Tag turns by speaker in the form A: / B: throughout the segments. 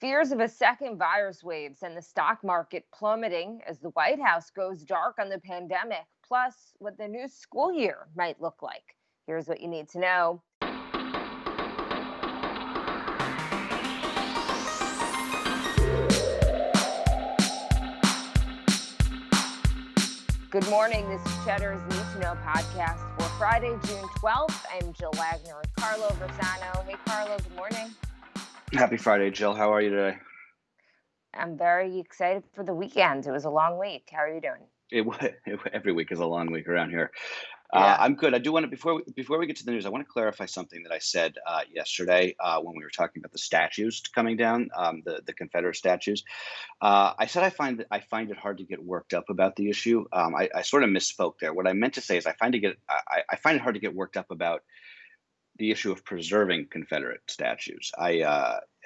A: Fears of a second virus wave send the stock market plummeting as the White House goes dark on the pandemic, plus what the new school year might look like. Here's what you need to know. Good morning. This is Cheddar's Need2Know podcast for Friday, June 12th. I'm Jill Wagner with Carlo Versano. Hey, Carlo, good morning.
B: Happy Friday, Jill. How are you today?
A: I'm very excited for the weekend. It was a long week. How are you doing?
B: Every week is a long week around here.
A: Yeah.
B: I'm good. I do want to before we get to the news, I want to clarify something that I said yesterday when we were talking about the statues coming down, the Confederate statues. I said I find it hard to get worked up about the issue. I sort of misspoke there. What I meant to say is I find it hard to get worked up about the issue of preserving Confederate statues.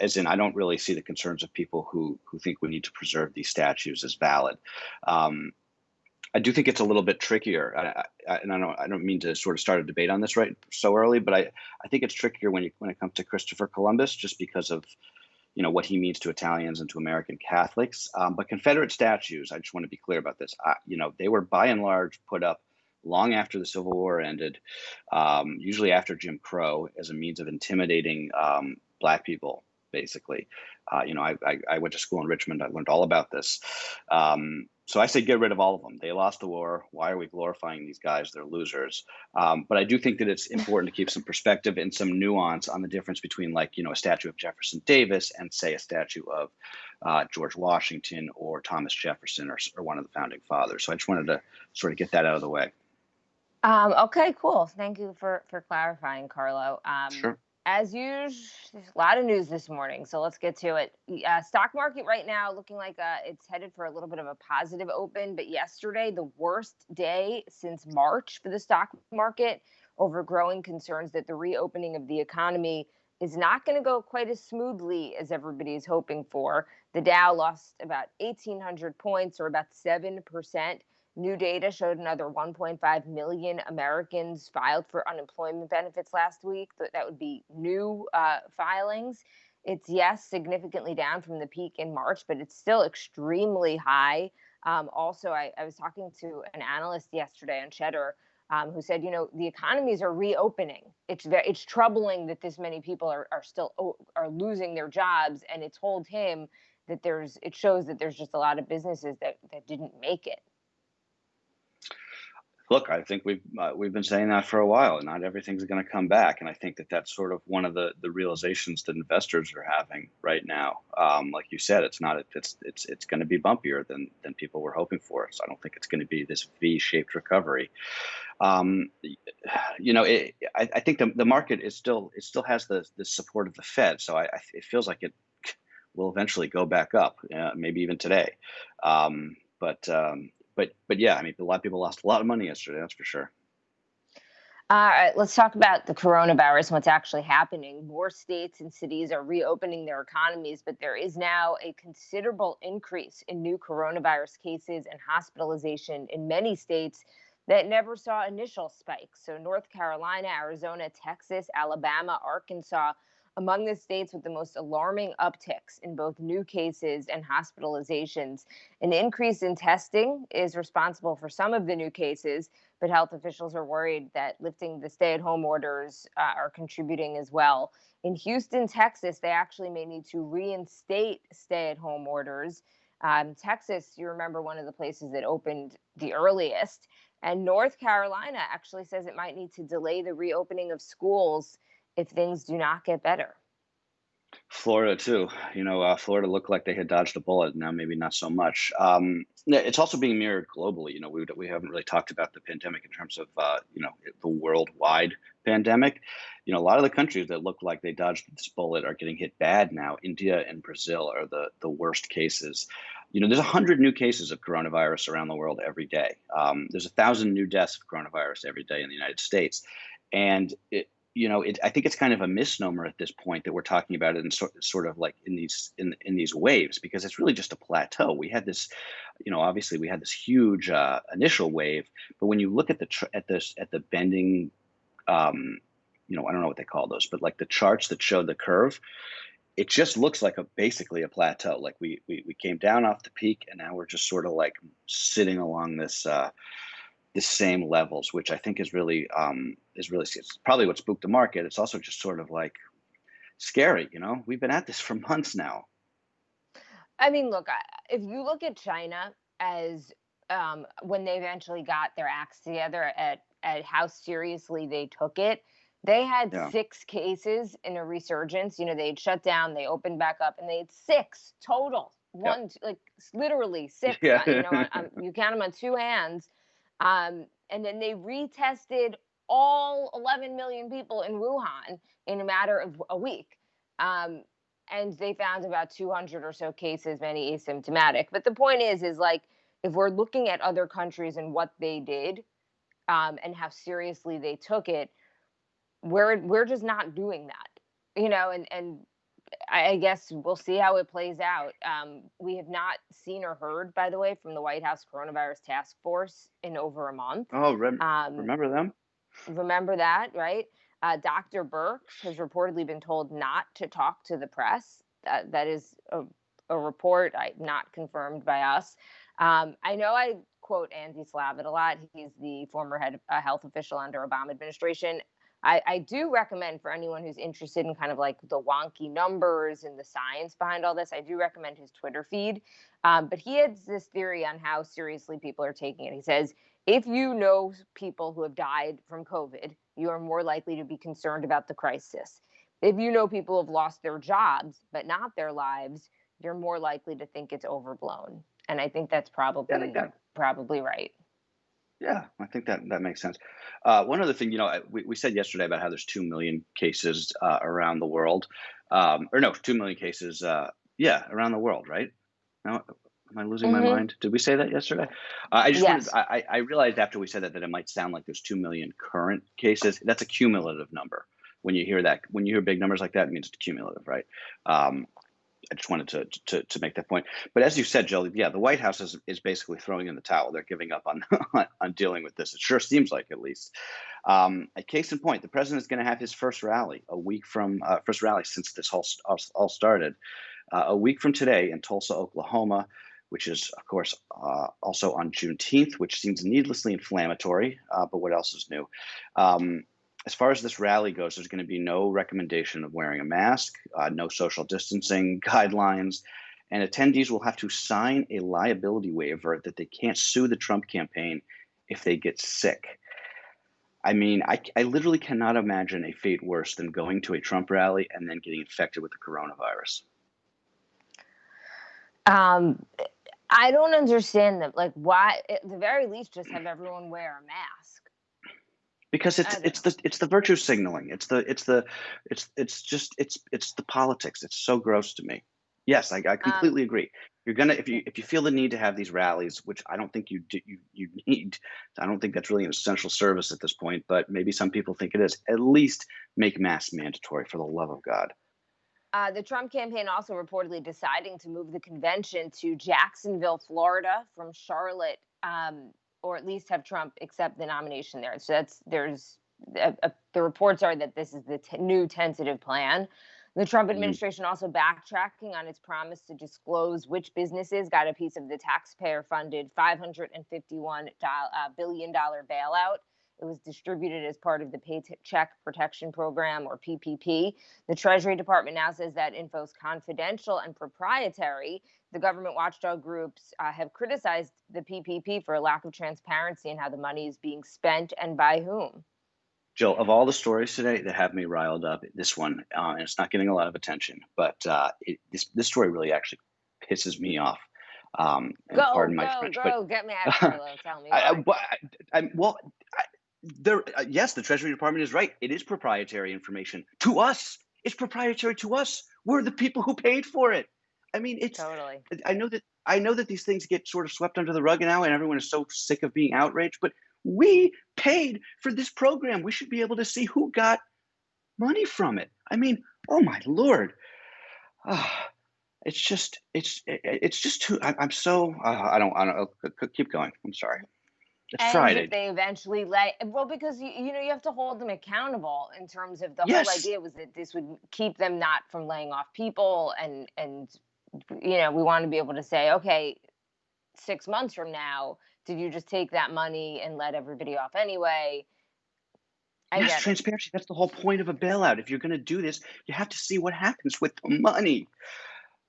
B: As in, I don't really see the concerns of people who think we need to preserve these statues as valid. I do think it's a little bit trickier, and I don't mean to sort of start a debate on this right so early, but I think it's trickier when it comes to Christopher Columbus, just because of what he means to Italians and to American Catholics. But Confederate statues, I just want to be clear about this. They were by and large put up long after the Civil War ended, usually after Jim Crow, as a means of intimidating Black people, basically. I went to school in Richmond. I learned all about this. So I say get rid of all of them. They lost the war. Why are we glorifying these guys? They're losers. But I do think that it's important to keep some perspective and some nuance on the difference between, a statue of Jefferson Davis and, say, a statue of George Washington or Thomas Jefferson or one of the founding fathers. So I just wanted to sort of get that out of the way.
A: Okay, cool. Thank you for clarifying, Carlo.
B: Sure.
A: As usual, there's a lot of news this morning, so let's get to it. Stock market right now looking like it's headed for a little bit of a positive open, but yesterday, the worst day since March for the stock market, over growing concerns that the reopening of the economy is not going to go quite as smoothly as everybody is hoping for. The Dow lost about 1,800 points, or about 7%. New data showed another 1.5 million Americans filed for unemployment benefits last week. That would be new filings. It's, yes, significantly down from the peak in March, but it's still extremely high. Also, I was talking to an analyst yesterday on Cheddar who said, the economies are reopening. It's troubling that this many people are losing their jobs, and it told him that it shows that there's just a lot of businesses that didn't make it.
B: Look, I think we've been saying that for a while, and not everything's going to come back. And I think that that's sort of one of the realizations that investors are having right now. Like you said, it's going to be bumpier than people were hoping for. So I don't think it's going to be this V-shaped recovery. I think the market still has the support of the Fed. So it feels like it will eventually go back up, maybe even today. But yeah, I mean, a lot of people lost a lot of money yesterday, that's for sure.
A: All right, let's talk about the coronavirus and what's actually happening. More states and cities are reopening their economies, but there is now a considerable increase in new coronavirus cases and hospitalization in many states that never saw initial spikes. So North Carolina, Arizona, Texas, Alabama, Arkansas, among the states with the most alarming upticks in both new cases and hospitalizations. An increase in testing is responsible for some of the new cases, but health officials are worried that lifting the stay-at-home orders are contributing as well. In Houston, Texas, they actually may need to reinstate stay-at-home orders. Texas, you remember, one of the places that opened the earliest. And North Carolina actually says it might need to delay the reopening of schools if things do not get better.
B: Florida too. Florida looked like they had dodged a bullet. Now maybe not so much. It's also being mirrored globally. We haven't really talked about the pandemic in terms of the worldwide pandemic. A lot of the countries that look like they dodged this bullet are getting hit bad now. India and Brazil are the worst cases. There's 100 new cases of coronavirus around the world every day. There's 1,000 new deaths of coronavirus every day in the United States, and I think it's kind of a misnomer at this point that we're talking about it in sort of like in these waves, because it's really just a plateau. We had this, obviously we had this huge initial wave, but when you look at the bending, I don't know what they call those, but like the charts that show the curve, it just looks like basically a plateau. Like we came down off the peak, and now we're just sort of like sitting along this same levels, which I think is really it's probably what spooked the market. It's also just sort of like scary. We've been at this for months now.
A: I mean, look, if you look at China as when they eventually got their acts together at how seriously they took it, they had
B: Yeah,
A: 6 cases in a resurgence. They'd shut down, they opened back up, and they had 6 total.
B: yeah,
A: Like literally six.
B: yeah,
A: You count them on 2 hands. And then they retested all 11 million people in Wuhan in a matter of a week. And they found about 200 or so cases, many asymptomatic. But the point is like, if we're looking at other countries and what they did, and how seriously they took it, we're just not doing that, and I guess we'll see how it plays out. We have not seen or heard, by the way, from the White House Coronavirus Task Force in over a month.
B: Oh,
A: Um,
B: remember them?
A: Remember that, right? Dr. Birx has reportedly been told not to talk to the press. That is a report not confirmed by us. I know I quote Andy Slavitt a lot. He's the former head health official under Obama administration. I do recommend, for anyone who's interested in kind of like the wonky numbers and the science behind all this, I do recommend his Twitter feed. But he has this theory on how seriously people are taking it. He says, if you know people who have died from COVID, you are more likely to be concerned about the crisis. If you know people have lost their jobs, but not their lives, you're more likely to think it's overblown. And I think that's
B: Yeah, I think
A: probably right.
B: yeah, I think that makes sense. One other thing, we said yesterday about how there's 2 million cases around the world, or no, 2 million cases, yeah, around the world, right? No, am I losing my
A: Mm-hmm.
B: mind? Did we say that yesterday? I just wanted.
A: Yes.
B: I realized after we said that it might sound like there's 2 million current cases. That's a cumulative number. When you hear that, when you hear big numbers like that, it means it's cumulative, right? Um, I just wanted to make that point. But as you said, Joe, yeah, the White House is basically throwing in the towel. They're giving up on on dealing with this. It sure seems like, at least. A case in point: the president is going to have his first rally a week from first rally since this all started, a week from today in Tulsa, Oklahoma, which is, of course, also on Juneteenth, which seems needlessly inflammatory. But what else is new? As far as this rally goes, there's going to be no recommendation of wearing a mask, no social distancing guidelines, and attendees will have to sign a liability waiver that they can't sue the Trump campaign if they get sick. I mean, I literally cannot imagine a fate worse than going to a Trump rally and then getting infected with the coronavirus.
A: Um, I don't understand them. Like, why? At the very least, just have everyone wear a mask.
B: Because it's the virtue signaling. It's the politics. It's so gross to me. Yes, I
A: Um,
B: completely agree. You're gonna if you feel the need to have these rallies, which I don't think you need. I don't think that's really an essential service at this point, but maybe some people think it is. At least make masks mandatory, for the love of God.
A: the Trump campaign also reportedly deciding to move the convention to Jacksonville, Florida, from Charlotte, or at least have Trump accept the nomination there. So the reports are that this is the new tentative plan. The Trump
B: Mhm.
A: administration also backtracking on its promise to disclose which businesses got a piece of the taxpayer-funded $551 billion bailout. It was distributed as part of the Paycheck Protection Program, or PPP. The Treasury Department now says that info is confidential and proprietary. The government watchdog groups have criticized the PPP for a lack of transparency in how the money is being spent and by whom.
B: Jill, of all the stories today that have me riled up, this one, and it's not getting a lot of attention, but this story really actually pisses me off. And
A: Go,
B: pardon my
A: go,
B: French, but
A: go. Get mad, Carlo. Tell me
B: I,
A: why.
B: but well, yes, the Treasury Department is right. It is proprietary information to us. It's proprietary to us. We're the people who paid for it. I mean,
A: Totally.
B: I know that these things get sort of swept under the rug now, and everyone is so sick of being outraged. But we paid for this program. We should be able to see who got money from it. I mean, oh my lord. Ah, it's just too. I'm so. I don't. Keep going. I'm sorry. It's
A: And if
B: Friday.
A: they eventually well, because you have to hold them accountable in terms of the whole
B: Yes.
A: idea was that this would keep them not from laying off people, and we want to be able to say, okay, 6 months from now, did you just take that money and let everybody off anyway? I
B: Yes,
A: get it.
B: transparency. That's the whole point of a bailout. If you're going to do this, you have to see what happens with the money.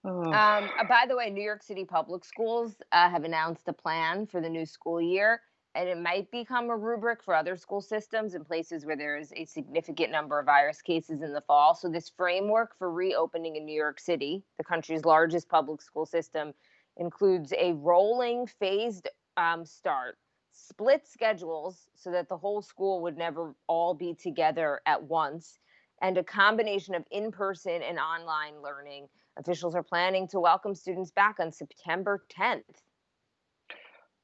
B: Oh,
A: By the way, New York City public schools have announced a plan for the new school year, and it might become a rubric for other school systems in places where there is a significant number of virus cases in the fall. So, this framework for reopening in New York City, the country's largest public school system, includes a rolling phased start, split schedules so that the whole school would never all be together at once, and a combination of in person and online learning. Officials are planning to welcome students back on September 10th.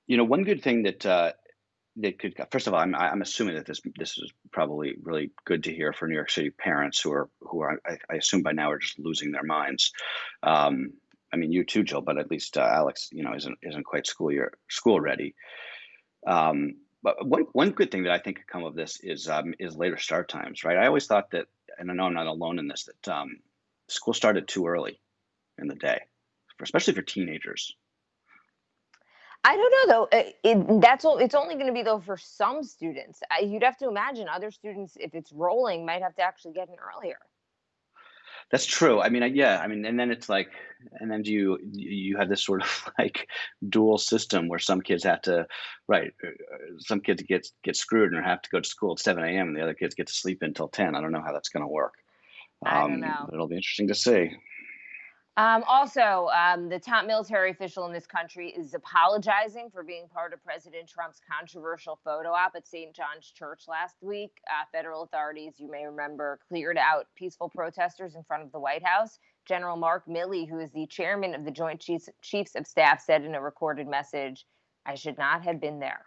B: one good thing that that could. First of all, I'm assuming that this is probably really good to hear for New York City parents who are I assume by now are just losing their minds. Um, I mean, you too, Jill, but at least Alex, isn't quite school ready. But one good thing that I think could come of this is later start times, right? I always thought that, and I know I'm not alone in this, that school started too early in the day, especially for teenagers.
A: I don't know though. That's all. It's only going to be though for some students. You'd have to imagine other students, if it's rolling, might have to actually get in earlier.
B: That's true. I mean, yeah. I mean, and then it's like, and then you have this sort of like dual system where some kids have to, right? Some kids get screwed and have to go to school at 7 a.m. and the other kids get to sleep until 10. I don't know how that's going to work.
A: I don't know.
B: But it'll be interesting to see.
A: Also, the top military official in this country is apologizing for being part of President Trump's controversial photo op at St. John's Church last week. Federal authorities, you may remember, cleared out peaceful protesters in front of the White House. General Mark Milley, who is the chairman of the Joint Chiefs of Staff, said in a recorded message, "I should not have been there."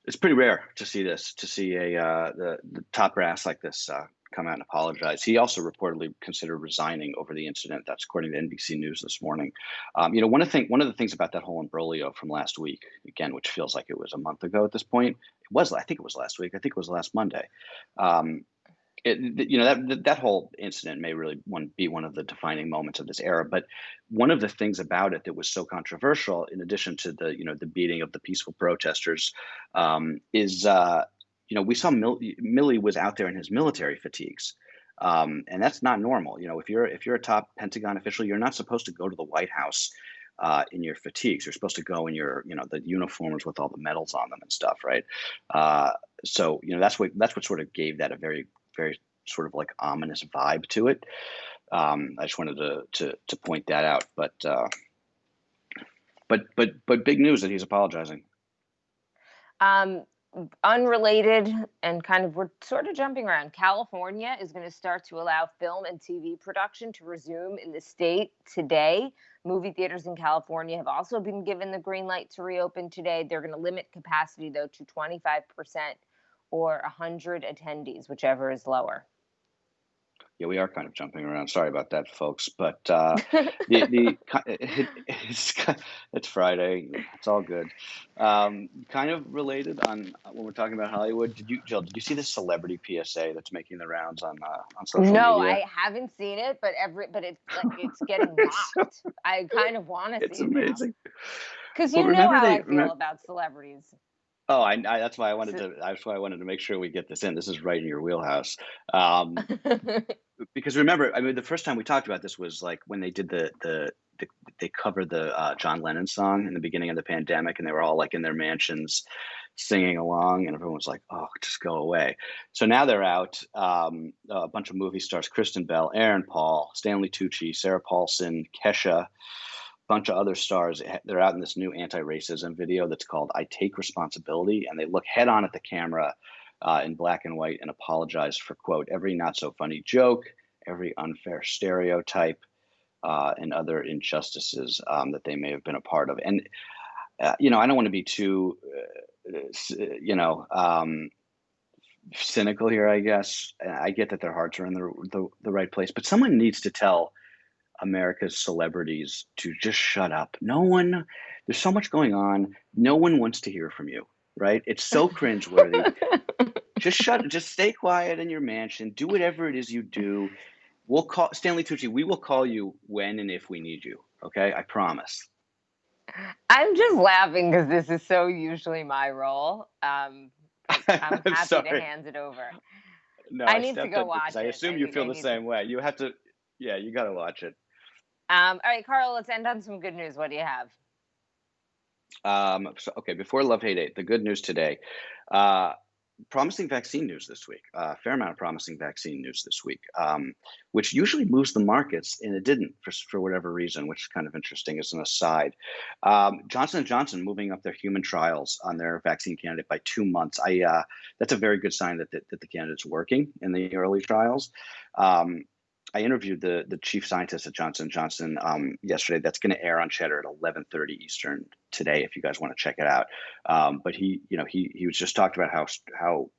B: It's pretty rare to see this, to see the top brass like this come out and apologize. He also reportedly considered resigning over the incident. That's according to NBC News this morning. One of the things about that whole imbroglio from last week, again, which feels like it was a month ago at this point. I think it was last week. I think it was last Monday. Um, that whole incident may really be one of the defining moments of this era. But one of the things about it that was so controversial, in addition to the beating of the peaceful protesters, is we saw Milley was out there in his military fatigues. And that's not normal. If you're a top Pentagon official, you're not supposed to go to the White House in your fatigues. You're supposed to go in your, the uniforms with all the medals on them and stuff, right? So that's what sort of gave that a very, very sort of like ominous vibe to it. I just wanted to point that out. But big news that he's apologizing.
A: Um, Unrelated and kind of, we're sort of jumping around. California is going to start to allow film and TV production to resume in the state today. Movie theaters in California have also been given the green light to reopen today. They're going to limit capacity, though, to 25% or 100 attendees, whichever is lower.
B: Yeah, we are kind of jumping around. Sorry about that, folks. But it's Friday. It's all good. Kind of related on when we're talking about Hollywood. Jill? Did you see the celebrity PSA that's making the rounds on social
A: No,
B: media?
A: I haven't seen it, but it's like it's getting mocked. I kind of want to
B: It's
A: see it now
B: amazing.
A: because
B: Well,
A: you know
B: remember
A: how
B: they
A: I feel
B: remember.
A: about celebrities.
B: Oh, that's why I wanted to. That's why I wanted to make sure we get this in. This is right in your wheelhouse. Um, because remember, I mean, the first time we talked about this was like when they did they covered the John Lennon song in the beginning of the pandemic, and they were all like in their mansions singing along, and everyone was like, "Oh, just go away." So now they're out. A bunch of movie stars: Kristen Bell, Aaron Paul, Stanley Tucci, Sarah Paulson, Kesha, bunch of other stars. They're out in this new anti-racism video that's called "I Take Responsibility," and they look head on at the camera in black and white and apologize for, quote, every not so funny joke, every unfair stereotype, and other injustices that they may have been a part of. And I don't want to be too cynical here, I guess. I get that their hearts are in the right place, but someone needs to tell America's celebrities to just shut up. There's so much going on. No one wants to hear from you. right? It's so cringeworthy. Just stay quiet in your mansion. Do whatever it is you do. We'll call Stanley Tucci. We will call you when and if we need you. Okay, I promise.
A: I'm just laughing because this is so usually my role. But I'm
B: I'm
A: happy to
B: sorry.
A: hand it over.
B: No,
A: I
B: I
A: need to
B: stepped
A: go
B: on you because
A: watch
B: I
A: it.
B: assume you feel
A: I
B: the
A: need to.
B: same way. You have to. Yeah, you got to watch it.
A: All right, Carlo, let's end on some good news. What do you have?
B: Okay, before Love Hate Eight, the good news today. Uh, Promising vaccine news this week. A fair amount of promising vaccine news this week, which usually moves the markets, and it didn't for whatever reason, which is kind of interesting as an aside. Johnson & Johnson moving up their human trials on their vaccine candidate by 2 months. That's a very good sign that the candidate's working in the early trials. I interviewed the chief scientist at Johnson & Johnson yesterday. That's going to air on Cheddar at 11:30 Eastern today, if you guys want to check it out. But he was just talked about how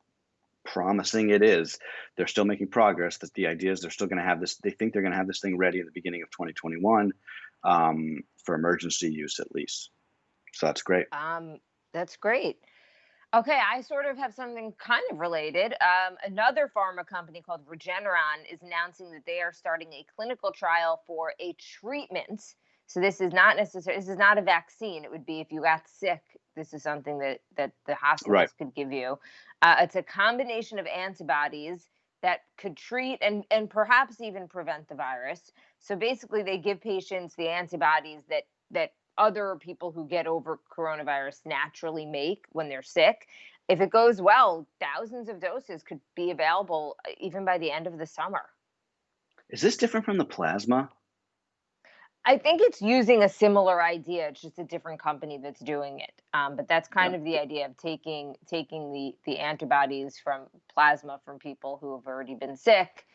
B: promising it is. They're still making progress. That the idea is they're still going to have this. They think they're going to have this thing ready in the beginning of 2021 for emergency use at least. So that's great.
A: That's great. Okay, I sort of have something kind of related. Another pharma company called Regeneron is announcing that they are starting a clinical trial for a treatment. So this is not necessarily, this is not a vaccine. It would be if you got sick. This is something that the
B: Right.
A: hospitals could give you. It's a combination of antibodies that could treat and perhaps even prevent the virus. So basically, they give patients the antibodies that other people who get over coronavirus naturally make when they're sick. If it goes well, thousands of doses could be available even by the end of the summer.
B: Is this different from the plasma?
A: I think it's using a similar idea. It's just a different company that's doing it. But that's
B: Yeah.
A: kind of the idea of taking the antibodies from plasma from people who have already been sick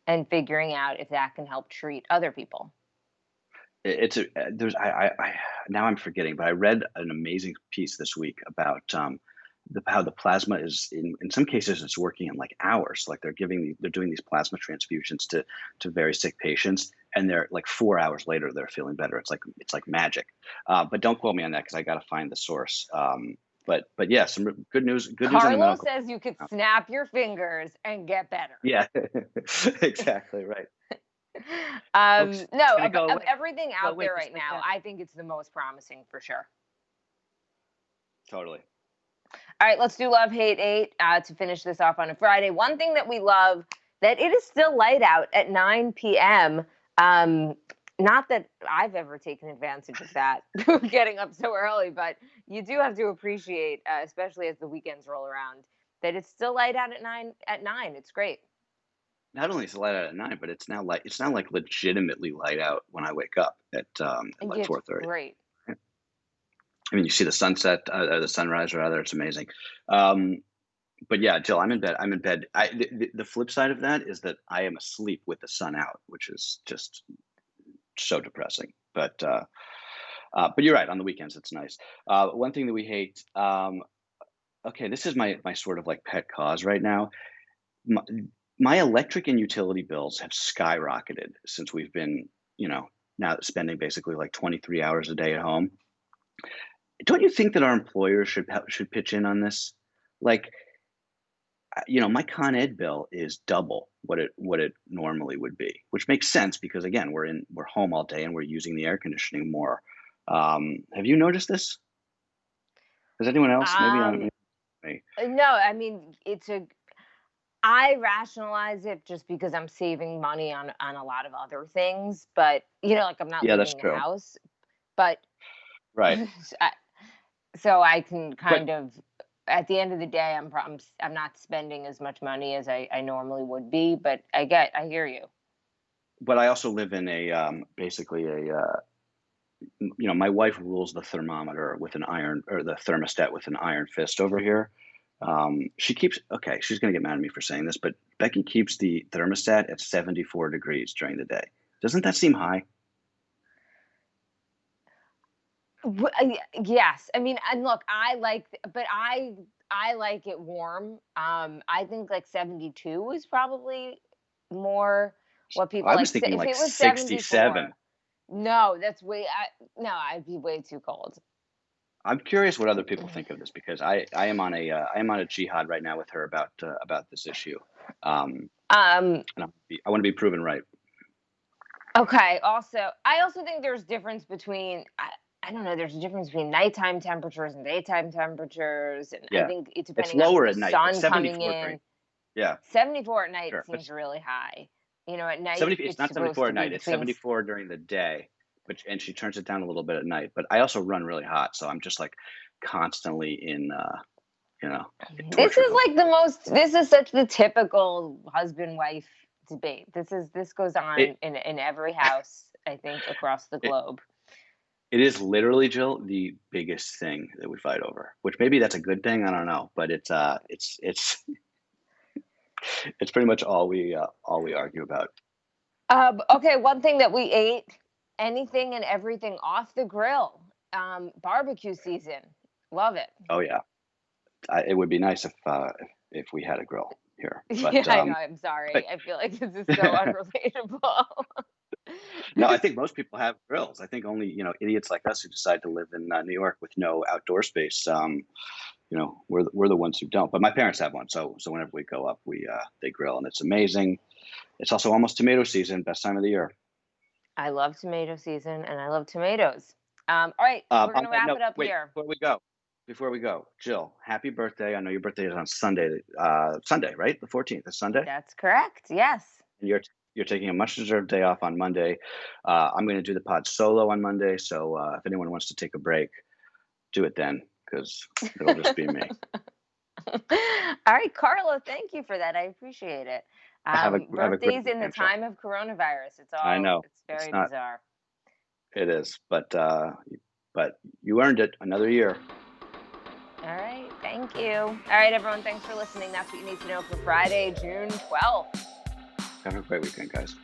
A: and figuring out if that can help treat other people.
B: It's a there's I now I'm forgetting, but I read an amazing piece this week about how the plasma is in some cases it's working in like hours. Like they're doing these plasma transfusions to very sick patients, and they're like 4 hours later they're feeling better. It's like magic. But don't quote me on that because I got to find the source. But yeah, some good news on the
A: Carlo
B: medical.
A: says you could snap your fingers and get better.
B: Yeah, exactly right. Folks, it's
A: No,
B: gonna go
A: of
B: away.
A: everything
B: Go
A: out
B: away
A: there
B: just
A: right
B: like
A: now,
B: that.
A: I think it's the most promising for sure.
B: Totally.
A: All right, let's do Love Hate 8 to finish this off on a Friday. One thing that we love that it is still light out at 9 p.m. Not that I've ever taken advantage of that, getting up so early, but you do have to appreciate, especially as the weekends roll around, that it's still light out at 9. At 9, it's great.
B: Not only is it light out at 9, but it's now like legitimately light out when I wake up at like
A: Yeah, it's
B: 4:30.
A: great.
B: I mean, you see the sunset, or the sunrise rather, it's amazing. Um, but yeah, Jill, I'm in bed. I'm in bed. The flip side of that is that I am asleep with the sun out, which is just so depressing. But you're right. On the weekends, it's nice. One thing that we hate. Okay, this is my sort of like pet cause right now. My, my electric and utility bills have skyrocketed since we've been, you know, now spending basically like 23 hours a day at home. Don't you think that our employers should pitch in on this? Like, my Con Ed bill is double what it normally would be, which makes sense because again, we're home all day and we're using the air conditioning more. Have you noticed this? Has anyone else? Maybe
A: Um,
B: I'm me.
A: no, I mean, I rationalize it just because I'm saving money on a lot of other things, but like I'm not
B: Yeah, that's
A: leaving the
B: true.
A: house, but
B: Right.
A: I, so I can
B: But
A: kind of at the end of the day I'm not spending as much money as I normally would be, but I hear you.
B: I also live in a basically a my wife rules the thermometer with an iron or the thermostat with an iron fist over here. She keeps okay. She's gonna get mad at me for saying this, but Becky keeps the thermostat at 74 degrees during the day. Doesn't that seem high?
A: Yes, I mean, and look, but I like it warm. I think like 72 is probably more what people
B: I was
A: like.
B: thinking
A: If
B: like
A: it was
B: 67.
A: 74, no, that's way. No, I'd be way too cold.
B: I'm curious what other people think of this because I am on a jihad right now with her about this issue,
A: Um,
B: and I want to be proven right.
A: okay. Also, I also think there's difference between I don't know. There's a difference between nighttime temperatures and daytime temperatures, and I
B: Yeah,
A: think it
B: it's
A: depending on
B: lower
A: the
B: at night. It's
A: sun coming
B: 74 during.
A: in.
B: Yeah,
A: 74 at night
B: sure, but
A: seems really high. At night
B: 70. It's
A: it's
B: not
A: supposed
B: 74
A: to
B: at
A: be
B: night. It's
A: between
B: 74 during the day, and she turns it down a little bit at night. But I also run really hot, so I'm just like constantly in
A: This
B: torture
A: is
B: mode.
A: like this is such the typical husband wife debate. This goes
B: It
A: on in every house, I think, across the
B: it
A: globe.
B: it is literally, Jill, the biggest thing that we fight over. Which maybe that's a good thing. I don't know, but it's pretty much all we argue about.
A: Okay, one thing that we ate, anything and everything off the grill. Barbecue season. Love it.
B: Oh yeah, it would be nice if we had a grill here,
A: Yeah, I know. I'm
B: but
A: sorry. I feel like this is so unrelatable.
B: no, I think most people have grills. I think only idiots like us who decide to live in New York with no outdoor space. We're the ones who don't. But my parents have one, so whenever we go up, they grill, and it's amazing. It's also almost tomato season, best time of the year.
A: I love tomato season and I love tomatoes. All right, we're
B: On
A: gonna
B: that
A: wrap
B: note,
A: it up
B: wait,
A: here.
B: before we go, Jill, happy birthday! I know your birthday is on Sunday. Sunday, right? The 14th is Sunday,
A: That's correct. Yes.
B: and you're taking a much deserved day off on Monday. I'm going to do the pod solo on Monday, so if anyone wants to take a break, do it then, because it'll just be me.
A: All right, Carlo, thank you for that. I appreciate it.
B: Have a great
A: Birthdays in the
B: weekend, Jill.
A: time of coronavirus.
B: I know
A: It's
B: it's
A: very
B: not.
A: bizarre.
B: It is, but you earned it. Another year.
A: All right, thank you. All right, everyone, thanks for listening. That's what you need to know for Friday, June 12th.
B: Have a great weekend, guys.